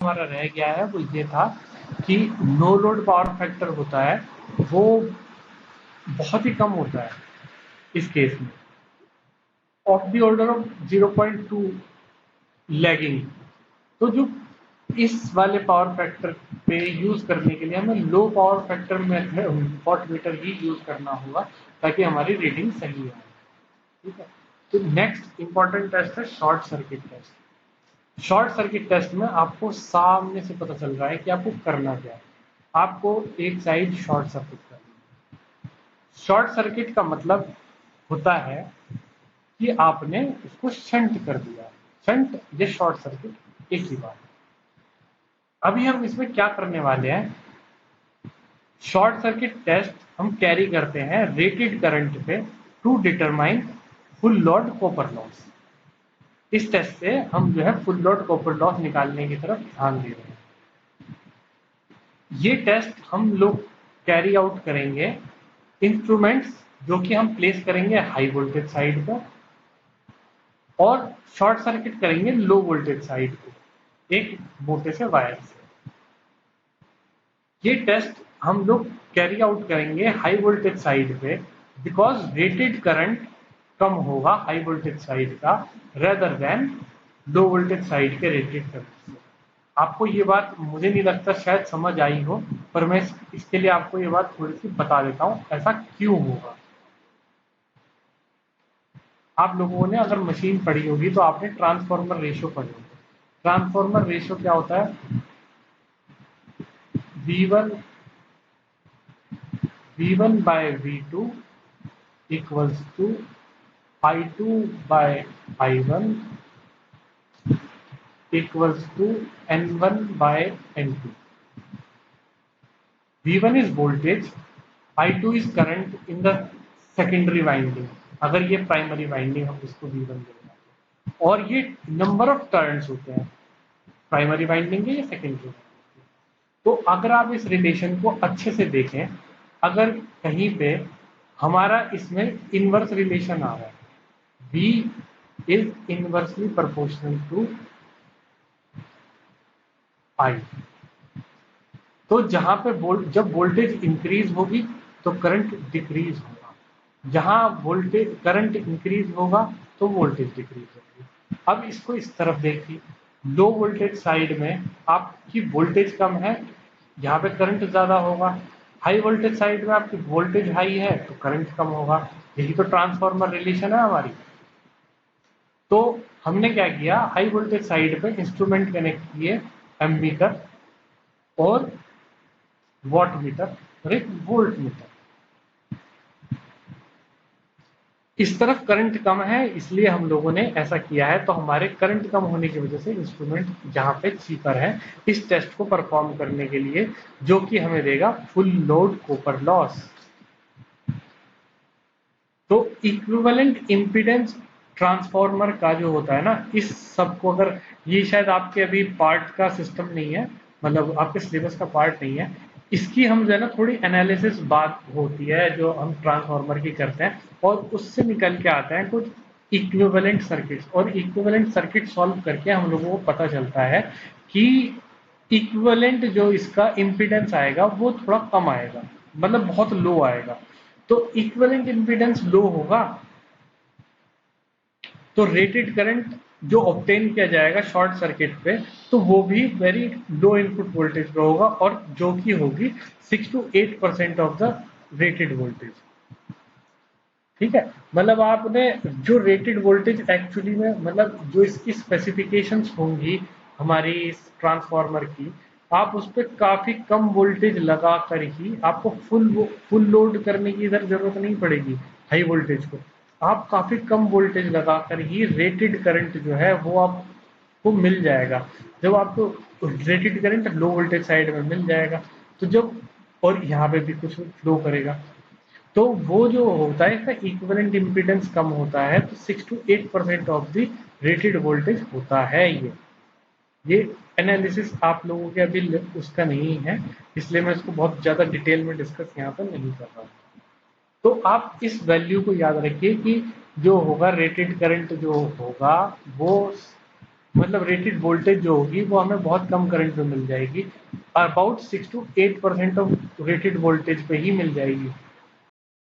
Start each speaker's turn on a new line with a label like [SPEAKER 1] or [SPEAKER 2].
[SPEAKER 1] हमारा रह गया है वो ये था कि नो लोड पावर फैक्टर होता है वो बहुत ही कम होता है इस केस में, of the order of 0.2 lagging. तो जो इस वाले पावर फैक्टर पे यूज करने के लिए हमें लो पावर फैक्टर में वॉट मीटर ही यूज करना होगा ताकि हमारी रीडिंग सही आए। ठीक है, तो नेक्स्ट इंपॉर्टेंट टेस्ट है short circuit test. Short circuit test में आपको सामने से पता चल रहा है कि आपको करना क्या है। आपको एक साइड शॉर्ट सर्किट करना है। शॉर्ट सर्किट का मतलब होता है कि आपने उसको शंट कर दिया। शंट या शॉर्ट सर्किट एक ही बात है। अभी हम इसमें क्या करने वाले हैं, शॉर्ट सर्किट टेस्ट हम कैरी करते हैं रेटेड करंट पे to determine full load copper loss. इस टेस्ट से हम जो है फुल लोड कॉपर लॉस निकालने की तरफ ध्यान दे रहे हैं। ये टेस्ट हम लोग कैरी आउट करेंगे इंस्ट्रूमेंट्स जो कि हम प्लेस करेंगे हाई वोल्टेज साइड पर और शॉर्ट सर्किट करेंगे लो वोल्टेज साइड को एक मोटे से वायर से। ये टेस्ट हम लोग कैरी आउट करेंगे हाई वोल्टेज साइड पे बिकॉज रेटेड करंट कम होगा हाई वोल्टेज साइड का rather than low voltage side के रेटेड करंट से। आपको ये बात मुझे नहीं लगता शायद समझ आई हो, पर मैं इसके लिए आपको ये बात थोड़ी सी बता देता हूँ ऐसा क्यों होगा। आप लोगों ने अगर मशीन पढ़ी होगी तो आपने ट्रांसफॉर्मर रेशियो पढ़ी होगी। ट्रांसफॉर्मर रेशियो क्या होता है, V1 by V2 equals to I2 by I1 equals to N1 by N2. V1 is voltage, I2 is current in the secondary winding। अगर ये प्राइमरी वाइंडिंग हम इसको V1 देंगे और ये नंबर ऑफ टर्न्स होते हैं प्राइमरी वाइंडिंग के या सेकेंडरी। तो अगर आप इस रिलेशन को अच्छे से देखें, अगर कहीं पे हमारा इसमें इनवर्स रिलेशन आ रहा है, V is inversely proportional to I, तो जहां पे जब वोल्टेज इंक्रीज होगी तो करंट डिक्रीज होगा, जहां वोल्टेज करंट इंक्रीज होगा तो वोल्टेज डिक्रीज होगी। अब इसको इस तरफ देखिए, लो वोल्टेज साइड में आपकी वोल्टेज कम है, यहाँ पे करंट ज्यादा होगा। हाई वोल्टेज साइड में आपकी वोल्टेज हाई है तो करंट कम होगा। यही तो ट्रांसफॉर्मर रिलेशन है हमारी। तो हमने क्या किया, हाई वोल्टेज साइड पे इंस्ट्रूमेंट कनेक्ट किए, एमीटर और वॉट मीटर और एक वोल्ट मीटर। इस तरफ करंट कम है इसलिए हम लोगों ने ऐसा किया है, तो हमारे करंट कम होने की वजह से इंस्ट्रूमेंट जहां पे चीपर है इस टेस्ट को परफॉर्म करने के लिए, जो कि हमें देगा फुल लोड कॉपर लॉस। तो इक्विवेलेंट इंपीडेंस ट्रांसफॉर्मर का जो होता है ना, इस सब को अगर ये शायद आपके अभी पार्ट का सिस्टम नहीं है, मतलब आपके सिलेबस का पार्ट नहीं है, इसकी हम जो है ना थोड़ी एनालिसिस बात होती है जो हम ट्रांसफॉर्मर की करते हैं और उससे निकल के आते हैं कुछ इक्विवेलेंट सर्किट्स, और इक्विवेलेंट सर्किट सॉल्व करके हम लोगों को पता चलता है कि इक्विवेलेंट जो इसका इंपीडेंस आएगा वो थोड़ा कम आएगा, मतलब बहुत लो आएगा। तो इक्विवेलेंट इंपीडेंस लो होगा तो रेटेड करंट जो ऑब्टेन किया जाएगा शॉर्ट सर्किट पे तो वो भी वेरी लो इनपुट वोल्टेज पे होगा और जो कि होगी 6 to 8% of the rated voltage. ठीक है, मतलब आपने जो रेटेड वोल्टेज एक्चुअली में, मतलब जो इसकी स्पेसिफिकेशंस होंगी हमारी इस ट्रांसफार्मर की, आप उस पर काफी कम वोल्टेज लगा कर ही आपको फुल लोड करने की इधर जरूरत नहीं पड़ेगी। हाई वोल्टेज को आप काफी कम वोल्टेज लगाकर ही रेटेड करंट जो है वो आपको मिल जाएगा। जब आपको रेटेड करंट लो वोल्टेज साइड में मिल जाएगा तो जब, और यहाँ पे भी कुछ फ्लो करेगा, तो वो जो होता है इसका इक्विवेलेंट इंपीडेंस कम होता है, तो 6 to 8% of the rated voltage होता है। ये एनालिसिस आप लोगों के अभी उसका नहीं है, इसलिए मैं इसको बहुत ज्यादा डिटेल में डिस्कस यहाँ पर नहीं कर रहा हूँ। तो आप इस वैल्यू को याद रखिए कि जो होगा रेटेड करंट जो होगा वो मतलब रेटेड वोल्टेज जो होगी वो हमें बहुत कम करंट में मिल जाएगी, about 6 to 8% of rated voltage पे ही मिल जाएगी।